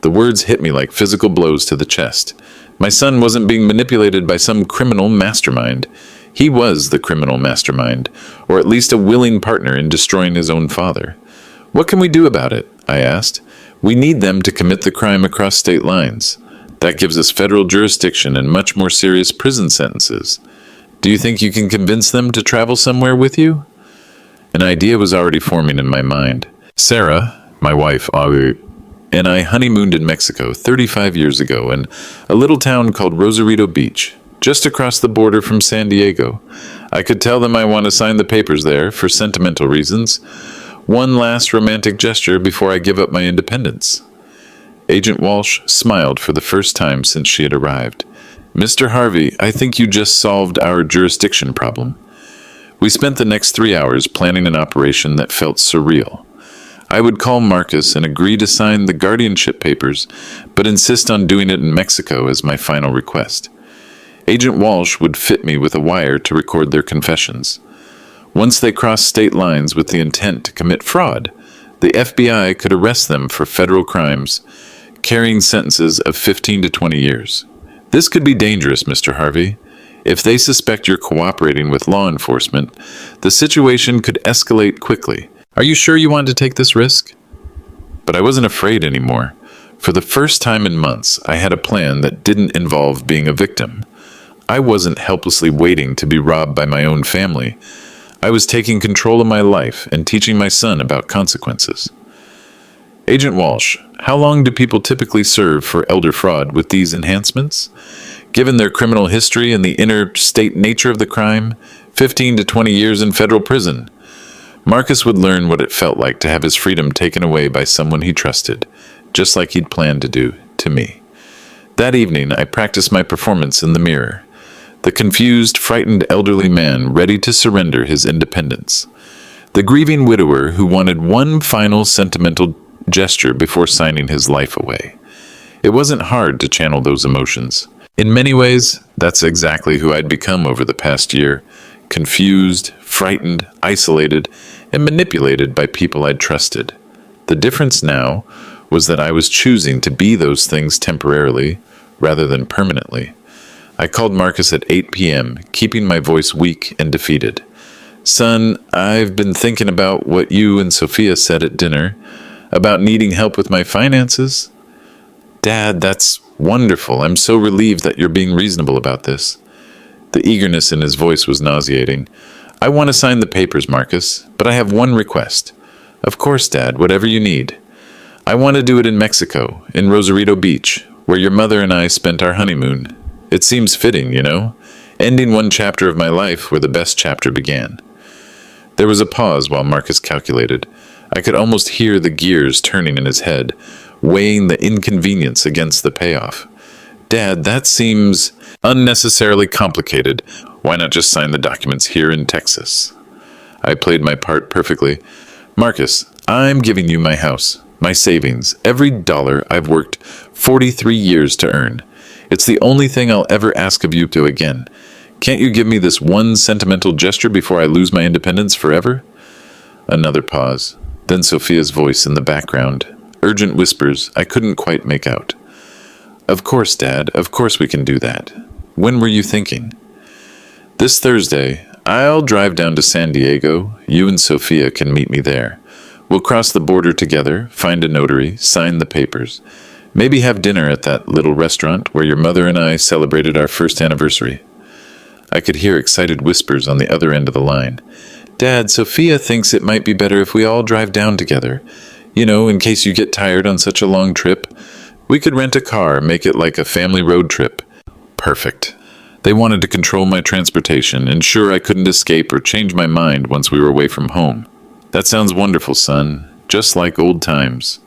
The words hit me like physical blows to the chest. My son wasn't being manipulated by some criminal mastermind. He was the criminal mastermind, or at least a willing partner in destroying his own father. What can we do about it? I asked. We need them to commit the crime across state lines. That gives us federal jurisdiction and much more serious prison sentences. Do you think you can convince them to travel somewhere with you? An idea was already forming in my mind. Sarah, my wife, and I honeymooned in Mexico 35 years ago in a little town called Rosarito Beach, just across the border from San Diego. I could tell them I want to sign the papers there for sentimental reasons. One last romantic gesture before I give up my independence. Agent Walsh smiled for the first time since she had arrived. Mr. Harvey, I think you just solved our jurisdiction problem. We spent the next 3 hours planning an operation that felt surreal. I would call Marcus and agree to sign the guardianship papers, but insist on doing it in Mexico as my final request. Agent Walsh would fit me with a wire to record their confessions. Once they crossed state lines with the intent to commit fraud, the FBI could arrest them for federal crimes, carrying sentences of 15 to 20 years. This could be dangerous, Mr. Harvey. If they suspect you're cooperating with law enforcement, the situation could escalate quickly. Are you sure you want to take this risk? But I wasn't afraid anymore. For the first time in months, I had a plan that didn't involve being a victim. I wasn't helplessly waiting to be robbed by my own family. I was taking control of my life and teaching my son about consequences. Agent Walsh, how long do people typically serve for elder fraud with these enhancements? Given their criminal history and the interstate nature of the crime, 15 to 20 years in federal prison. Marcus would learn what it felt like to have his freedom taken away by someone he trusted, just like he'd planned to do to me. That evening, I practiced my performance in the mirror. The confused, frightened elderly man ready to surrender his independence. The grieving widower who wanted one final sentimental gesture before signing his life away. It wasn't hard to channel those emotions. In many ways, that's exactly who I'd become over the past year. Confused, frightened, isolated, and manipulated by people I'd trusted. The difference now was that I was choosing to be those things temporarily rather than permanently. I called Marcus at 8 p.m., keeping my voice weak and defeated. Son, I've been thinking about what you and Sophia said at dinner, about needing help with my finances. Dad, that's wonderful. I'm so relieved that you're being reasonable about this. The eagerness in his voice was nauseating. I want to sign the papers, Marcus, but I have one request. Of course, Dad, whatever you need. I want to do it in Mexico, in Rosarito Beach, where your mother and I spent our honeymoon. It seems fitting, you know, ending one chapter of my life where the best chapter began. There was a pause while Marcus calculated. I could almost hear the gears turning in his head, weighing the inconvenience against the payoff. Dad, that seems unnecessarily complicated. Why not just sign the documents here in Texas? I played my part perfectly. Marcus, I'm giving you my house, my savings, every dollar I've worked 43 years to earn. It's the only thing I'll ever ask of you to again. Can't you give me this one sentimental gesture before I lose my independence forever? Another pause. Then Sophia's voice in the background. Urgent whispers I couldn't quite make out. Of course, Dad. Of course we can do that. When were you thinking? This Thursday. I'll drive down to San Diego. You and Sophia can meet me there. We'll cross the border together, find a notary, sign the papers. Maybe have dinner at that little restaurant where your mother and I celebrated our first anniversary. I could hear excited whispers on the other end of the line. Dad, Sophia thinks it might be better if we all drive down together. You know, in case you get tired on such a long trip. We could rent a car, make it like a family road trip. Perfect. They wanted to control my transportation, ensure I couldn't escape or change my mind once we were away from home. That sounds wonderful, son. Just like old times.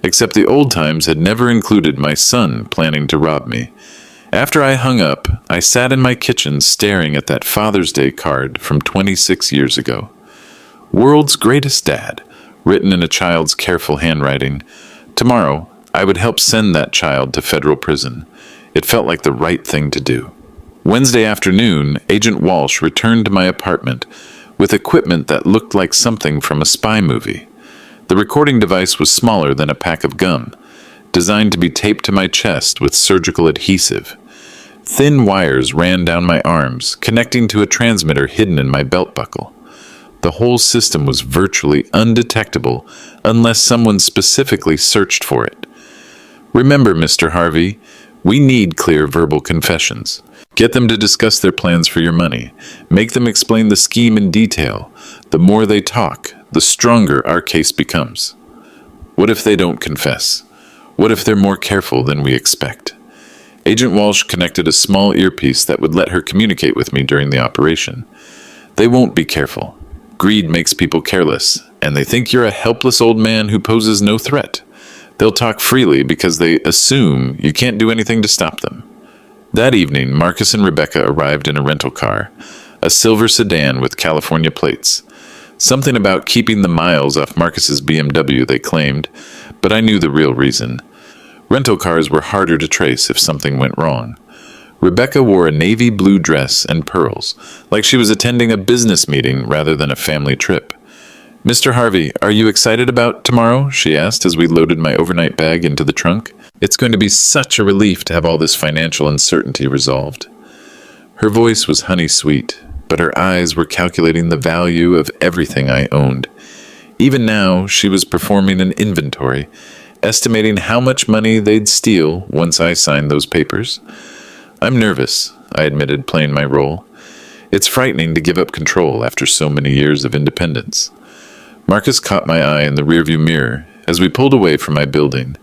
Except the old times had never included my son planning to rob me. After I hung up, I sat in my kitchen staring at that Father's Day card from 26 years ago. World's Greatest Dad, written in a child's careful handwriting. Tomorrow, I would help send that child to federal prison. It felt like the right thing to do. Wednesday afternoon, Agent Walsh returned to my apartment with equipment that looked like something from a spy movie. The recording device was smaller than a pack of gum, designed to be taped to my chest with surgical adhesive. Thin wires ran down my arms, connecting to a transmitter hidden in my belt buckle. The whole system was virtually undetectable unless someone specifically searched for it. Remember, Mr. Harvey, we need clear verbal confessions. Get them to discuss their plans for your money. Make them explain the scheme in detail. The more they talk, the stronger our case becomes. What if they don't confess? What if they're more careful than we expect? Agent Walsh connected a small earpiece that would let her communicate with me during the operation. They won't be careful. Greed makes people careless, and they think you're a helpless old man who poses no threat. They'll talk freely because they assume you can't do anything to stop them. That evening, Marcus and Rebecca arrived in a rental car, a silver sedan with California plates. Something about keeping the miles off Marcus's BMW, they claimed, but I knew the real reason. Rental cars were harder to trace if something went wrong. Rebecca wore a navy blue dress and pearls, like she was attending a business meeting rather than a family trip. Mr. Harvey, are you excited about tomorrow? She asked as we loaded my overnight bag into the trunk. It's going to be such a relief to have all this financial uncertainty resolved. Her voice was honey sweet, but her eyes were calculating the value of everything I owned. Even now, she was performing an inventory, estimating how much money they'd steal once I signed those papers. I'm nervous, I admitted, playing my role. It's frightening to give up control after so many years of independence. Marcus caught my eye in the rearview mirror as we pulled away from my building.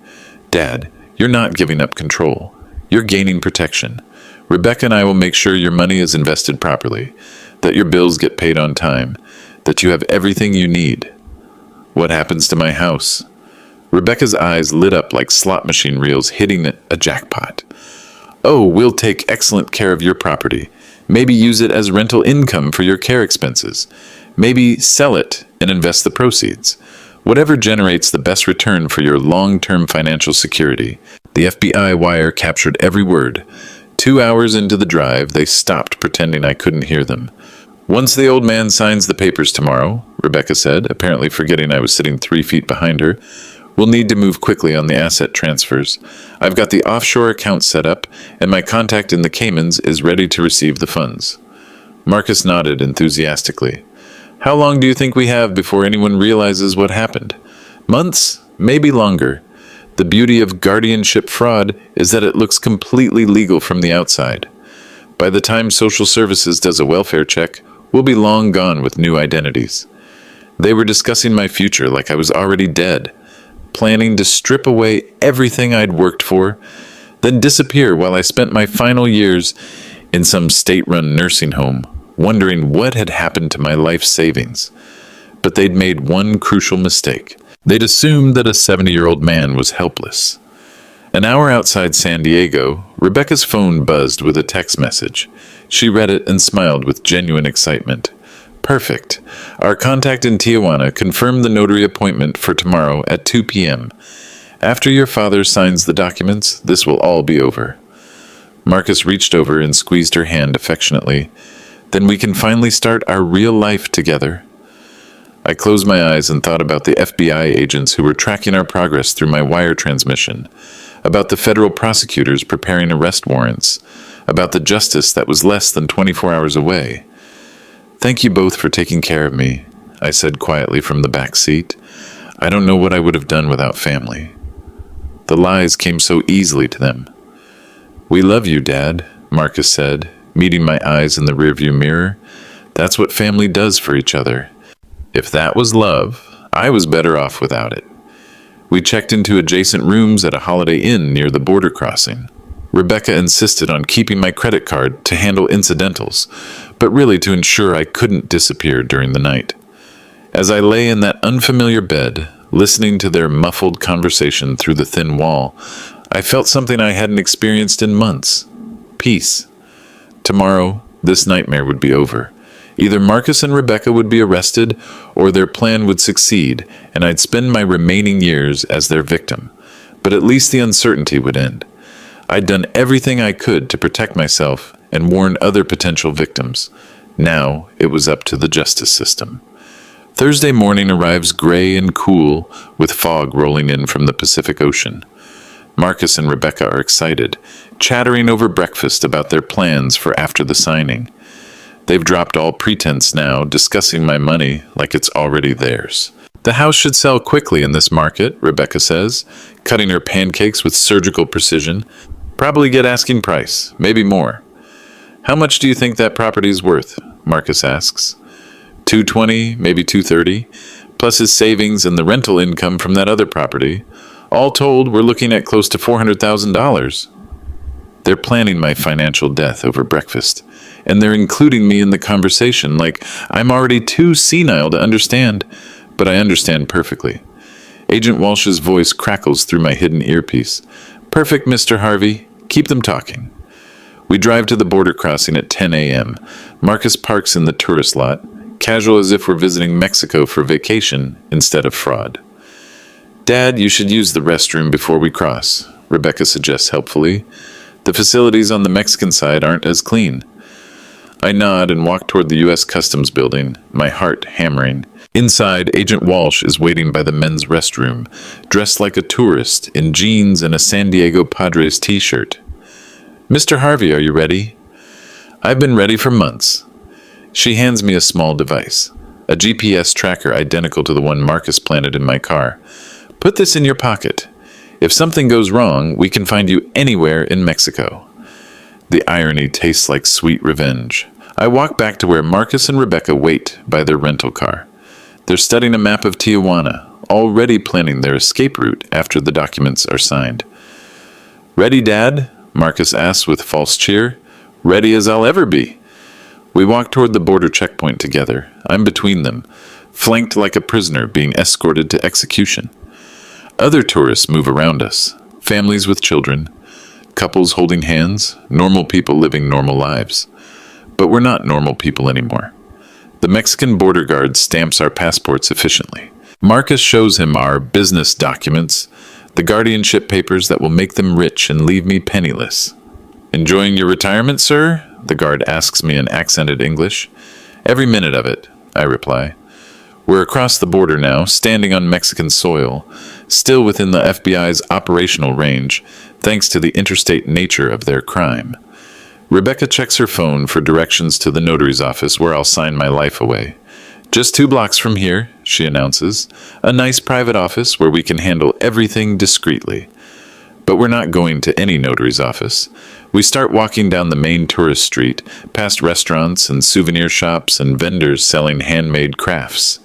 Dad, you're not giving up control. You're gaining protection. Rebecca and I will make sure your money is invested properly, that your bills get paid on time, that you have everything you need. What happens to my house? Rebecca's eyes lit up like slot machine reels hitting a jackpot. Oh, we'll take excellent care of your property. Maybe use it as rental income for your care expenses. Maybe sell it and invest the proceeds. Whatever generates the best return for your long-term financial security. The FBI wire captured every word. 2 hours into the drive, they stopped pretending I couldn't hear them. Once the old man signs the papers tomorrow, Rebecca said, apparently forgetting I was sitting 3 feet behind her, we'll need to move quickly on the asset transfers. I've got the offshore account set up, and my contact in the Caymans is ready to receive the funds. Marcus nodded enthusiastically. How long do you think we have before anyone realizes what happened? Months? Maybe longer. The beauty of guardianship fraud is that it looks completely legal from the outside. By the time social services does a welfare check, we'll be long gone with new identities. They were discussing my future like I was already dead, planning to strip away everything I'd worked for, then disappear while I spent my final years in some state-run nursing home, wondering what had happened to my life savings. But they'd made one crucial mistake. They'd assumed that a 70-year-old man was helpless. An hour outside San Diego, Rebecca's phone buzzed with a text message. She read it and smiled with genuine excitement. Perfect. Our contact in Tijuana confirmed the notary appointment for tomorrow at 2 p.m. After your father signs the documents, this will all be over. Marcus reached over and squeezed her hand affectionately. Then we can finally start our real life together. I closed my eyes and thought about the FBI agents who were tracking our progress through my wire transmission, about the federal prosecutors preparing arrest warrants, about the justice that was less than 24 hours away. Thank you both for taking care of me, I said quietly from the back seat. I don't know what I would have done without family. The lies came so easily to them. We love you, Dad, Marcus said, meeting my eyes in the rearview mirror. That's what family does for each other. If that was love, I was better off without it. We checked into adjacent rooms at a Holiday Inn near the border crossing. Rebecca insisted on keeping my credit card to handle incidentals, but really to ensure I couldn't disappear during the night. As I lay in that unfamiliar bed, listening to their muffled conversation through the thin wall, I felt something I hadn't experienced in months. Peace. Tomorrow, this nightmare would be over. Either Marcus and Rebecca would be arrested, or their plan would succeed, and I'd spend my remaining years as their victim. But at least the uncertainty would end. I'd done everything I could to protect myself and warn other potential victims. Now it was up to the justice system. Thursday morning arrives gray and cool, with fog rolling in from the Pacific Ocean. Marcus and Rebecca are excited, chattering over breakfast about their plans for after the signing. They've dropped all pretense now, discussing my money like it's already theirs. The house should sell quickly in this market, Rebecca says, cutting her pancakes with surgical precision. Probably get asking price, maybe more. How much do you think that property's worth? Marcus asks. $220, maybe $230, plus his savings and the rental income from that other property. All told, we're looking at close to $400,000. They're planning my financial death over breakfast, and they're including me in the conversation like I'm already too senile to understand, but I understand perfectly. Agent Walsh's voice crackles through my hidden earpiece. Perfect, Mr. Harvey. Keep them talking. We drive to the border crossing at 10 a.m. Marcus parks in the tourist lot, casual as if we're visiting Mexico for vacation instead of fraud. Dad, you should use the restroom before we cross, Rebecca suggests helpfully. The facilities on the Mexican side aren't as clean. I nod and walk toward the U.S. Customs building, my heart hammering. Inside, Agent Walsh is waiting by the men's restroom, dressed like a tourist in jeans and a San Diego Padres t-shirt. "Mr. Harvey, are you ready?" "I've been ready for months." She hands me a small device, a GPS tracker identical to the one Marcus planted in my car. "Put this in your pocket. If something goes wrong, we can find you anywhere in Mexico." The irony tastes like sweet revenge. I walk back to where Marcus and Rebecca wait by their rental car. They're studying a map of Tijuana, already planning their escape route after the documents are signed. "Ready, Dad?" Marcus asks with false cheer. "Ready as I'll ever be." We walk toward the border checkpoint together. I'm between them, flanked like a prisoner being escorted to execution. Other tourists move around us, families with children, couples holding hands, normal people living normal lives. But we're not normal people anymore. The Mexican border guard stamps our passports efficiently. Marcus shows him our business documents, the guardianship papers that will make them rich and leave me penniless. "Enjoying your retirement, sir?" the guard asks me in accented English. "Every minute of it," I reply. We're across the border now, standing on Mexican soil, still within the FBI's operational range, thanks to the interstate nature of their crime. Rebecca checks her phone for directions to the notary's office where I'll sign my life away. "Just 2 blocks from here," she announces, "a nice private office where we can handle everything discreetly." But we're not going to any notary's office. We start walking down the main tourist street, past restaurants and souvenir shops and vendors selling handmade crafts.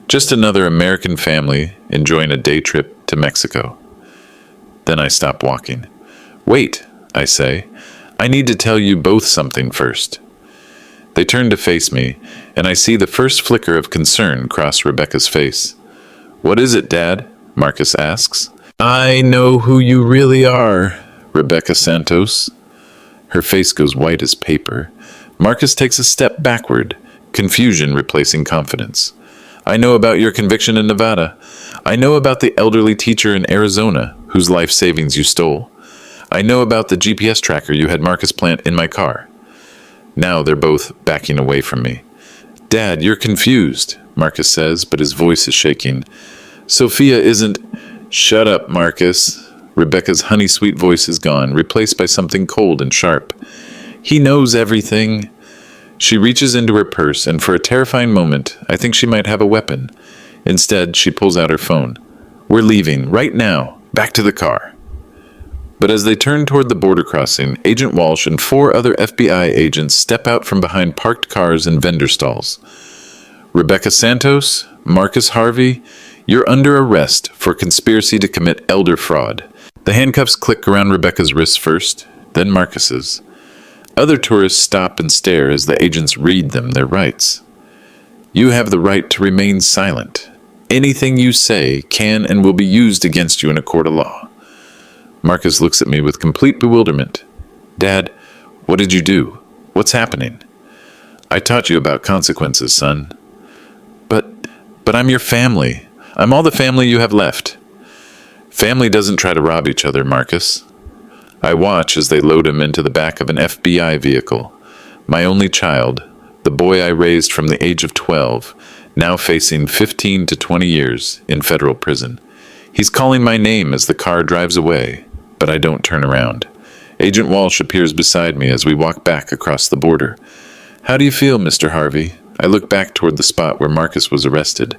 Just another American family enjoying a day trip to Mexico. Then I stop walking. "Wait," I say. "I need to tell you both something first." They turn to face me, and I see the first flicker of concern cross Rebecca's face. "What is it, Dad?" Marcus asks. "I know who you really are, Rebecca Santos." Her face goes white as paper. Marcus takes a step backward, confusion replacing confidence. "I know about your conviction in Nevada. I know about the elderly teacher in Arizona whose life savings you stole. I know about the GPS tracker you had Marcus plant in my car." Now they're both backing away from me. "Dad, you're confused," Marcus says, but his voice is shaking. "Sophia isn't—" "Shut up, Marcus." Rebecca's honey-sweet voice is gone, replaced by something cold and sharp. "He knows everything." She reaches into her purse, and for a terrifying moment, I think she might have a weapon. Instead, she pulls out her phone. "We're leaving, right now, back to the car." But as they turn toward the border crossing, Agent Walsh and 4 other FBI agents step out from behind parked cars and vendor stalls. "Rebecca Santos, Marcus Harvey, you're under arrest for conspiracy to commit elder fraud." The handcuffs click around Rebecca's wrists first, then Marcus's. Other tourists stop and stare as the agents read them their rights. "You have the right to remain silent. Anything you say can and will be used against you in a court of law." Marcus looks at me with complete bewilderment. "Dad, what did you do? What's happening?" "I taught you about consequences, son." But I'm your family. I'm all the family you have left." "Family doesn't try to rob each other, Marcus." I watch as they load him into the back of an FBI vehicle. My only child, the boy I raised from the age of 12, now facing 15 to 20 years in federal prison. He's calling my name as the car drives away, but I don't turn around. Agent Walsh appears beside me as we walk back across the border. "How do you feel, Mr. Harvey?" I look back toward the spot where Marcus was arrested.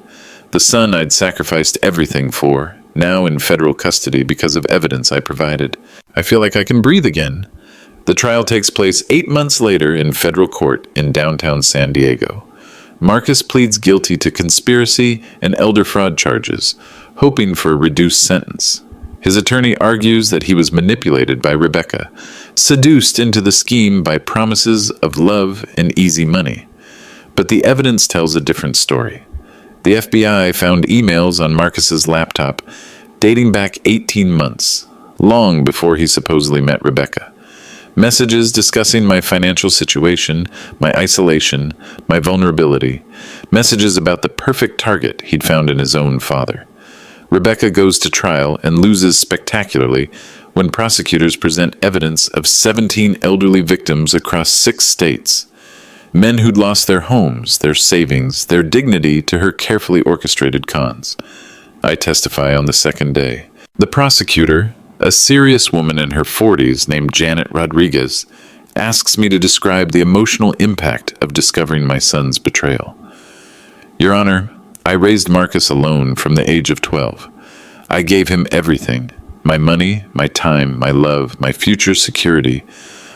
The son I'd sacrificed everything for, now in federal custody because of evidence I provided. I feel like I can breathe again. The trial takes place 8 months later in federal court in downtown San Diego. Marcus pleads guilty to conspiracy and elder fraud charges, hoping for a reduced sentence. His attorney argues that he was manipulated by Rebecca, seduced into the scheme by promises of love and easy money. But the evidence tells a different story. The FBI found emails on Marcus's laptop dating back 18 months, long before he supposedly met Rebecca. Messages discussing my financial situation, my isolation, my vulnerability. Messages about the perfect target he'd found in his own father. Rebecca goes to trial and loses spectacularly when prosecutors present evidence of 17 elderly victims across 6 states. Men who'd lost their homes, their savings, their dignity to her carefully orchestrated cons. I testify on the second day. The prosecutor, a serious woman in her 40s named Janet Rodriguez, asks me to describe the emotional impact of discovering my son's betrayal. Your Honor, I raised Marcus alone from the age of 12. I gave him everything: my money, my time, my love, my future security.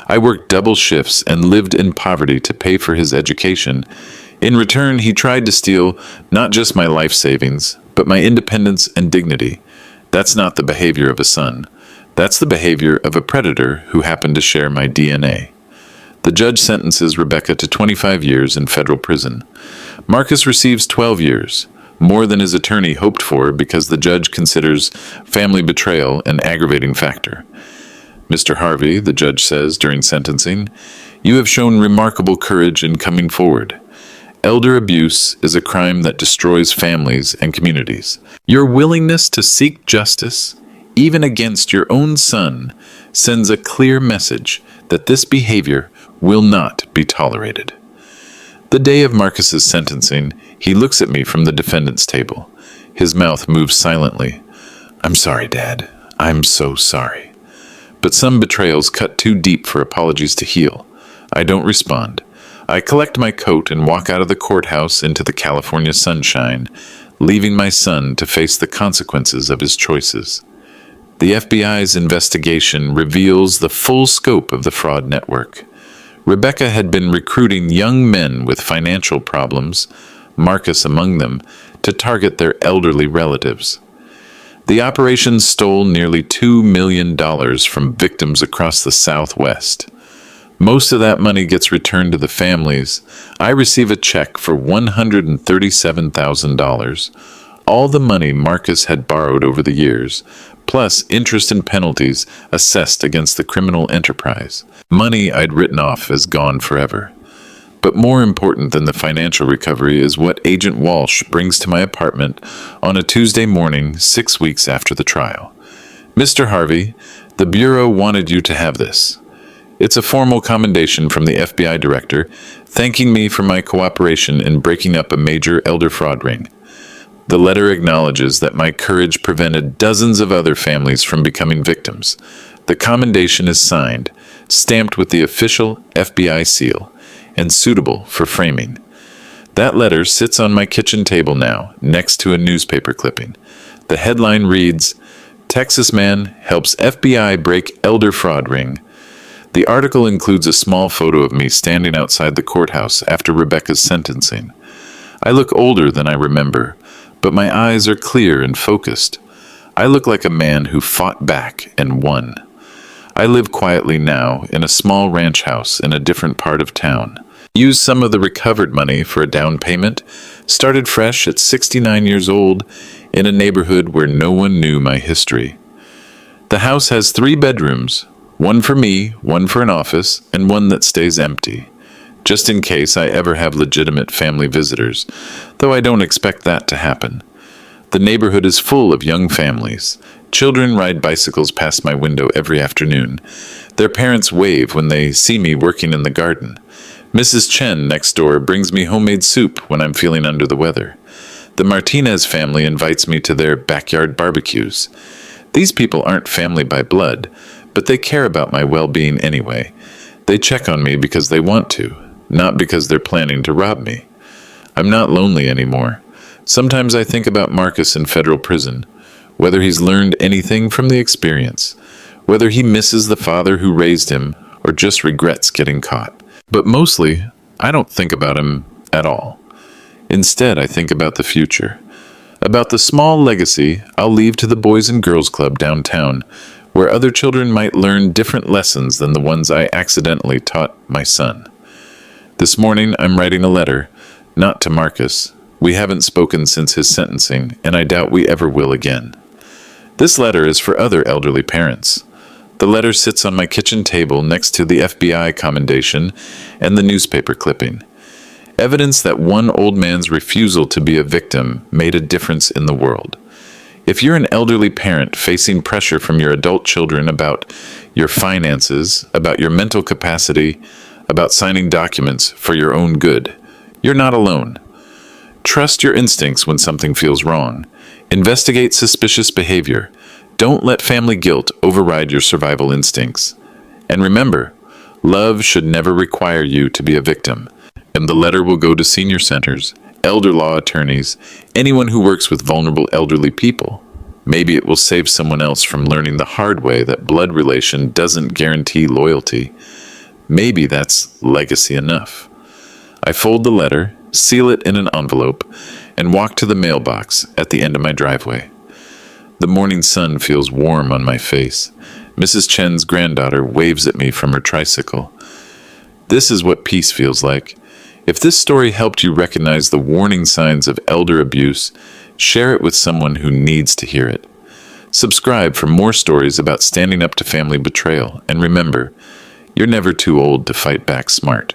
I worked double shifts and lived in poverty to pay for his education. In return, he tried to steal not just my life savings, but my independence and dignity. That's not the behavior of a son. That's the behavior of a predator who happened to share my DNA. The judge sentences Rebecca to 25 years in federal prison. Marcus receives 12 years, more than his attorney hoped for because the judge considers family betrayal an aggravating factor. Mr. Harvey, the judge says during sentencing, you have shown remarkable courage in coming forward. Elder abuse is a crime that destroys families and communities. Your willingness to seek justice, even against your own son, sends a clear message that this behavior will not be tolerated. The day of Marcus's sentencing, he looks at me from the defendant's table. His mouth moves silently. I'm sorry, Dad. I'm so sorry. But some betrayals cut too deep for apologies to heal. I don't respond. I collect my coat and walk out of the courthouse into the California sunshine, leaving my son to face the consequences of his choices. The FBI's investigation reveals the full scope of the fraud network. Rebecca had been recruiting young men with financial problems, Marcus among them, to target their elderly relatives. The operation stole nearly $2 million from victims across the Southwest. Most of that money gets returned to the families. I receive a check for $137,000, all the money Marcus had borrowed over the years, plus interest and penalties assessed against the criminal enterprise. Money I'd written off as gone forever. But more important than the financial recovery is what Agent Walsh brings to my apartment on a Tuesday morning 6 weeks after the trial. Mr. Harvey, the Bureau wanted you to have this. It's a formal commendation from the FBI director, thanking me for my cooperation in breaking up a major elder fraud ring. The letter acknowledges that my courage prevented dozens of other families from becoming victims. The commendation is signed, stamped with the official FBI seal, and suitable for framing. That letter sits on my kitchen table now, next to a newspaper clipping. The headline reads, Texas man helps FBI break elder fraud ring. The article includes a small photo of me standing outside the courthouse after Rebecca's sentencing. I look older than I remember, but my eyes are clear and focused. I look like a man who fought back and won. I live quietly now in a small ranch house in a different part of town. Used some of the recovered money for a down payment, started fresh at 69 years old in a neighborhood where no one knew my history. The house has 3 bedrooms, one for me, one for an office, and one that stays empty, just in case I ever have legitimate family visitors, though I don't expect that to happen. The neighborhood is full of young families. Children ride bicycles past my window every afternoon. Their parents wave when they see me working in the garden. Mrs. Chen next door brings me homemade soup when I'm feeling under the weather. The Martinez family invites me to their backyard barbecues. These people aren't family by blood, but they care about my well-being anyway. They check on me because they want to, not because they're planning to rob me. I'm not lonely anymore. Sometimes I think about Marcus in federal prison, whether he's learned anything from the experience, whether he misses the father who raised him or just regrets getting caught. But mostly, I don't think about him at all. Instead, I think about the future, about the small legacy I'll leave to the Boys and Girls Club downtown, where other children might learn different lessons than the ones I accidentally taught my son. This morning, I'm writing a letter, not to Marcus. We haven't spoken since his sentencing, and I doubt we ever will again. This letter is for other elderly parents. The letter sits on my kitchen table next to the FBI commendation and the newspaper clipping. Evidence that one old man's refusal to be a victim made a difference in the world. If you're an elderly parent facing pressure from your adult children about your finances, about your mental capacity, about signing documents for your own good. You're not alone. Trust your instincts when something feels wrong. Investigate suspicious behavior. Don't let family guilt override your survival instincts. And remember, love should never require you to be a victim. And the letter will go to senior centers, elder law attorneys, anyone who works with vulnerable elderly people. Maybe it will save someone else from learning the hard way that blood relation doesn't guarantee loyalty. Maybe that's legacy enough. I fold the letter, seal it in an envelope, and walk to the mailbox at the end of my driveway. The morning sun feels warm on my face. Mrs. Chen's granddaughter waves at me from her tricycle. This is what peace feels like. If this story helped you recognize the warning signs of elder abuse, share it with someone who needs to hear it. Subscribe for more stories about standing up to family betrayal, and remember, you're never too old to fight back smart.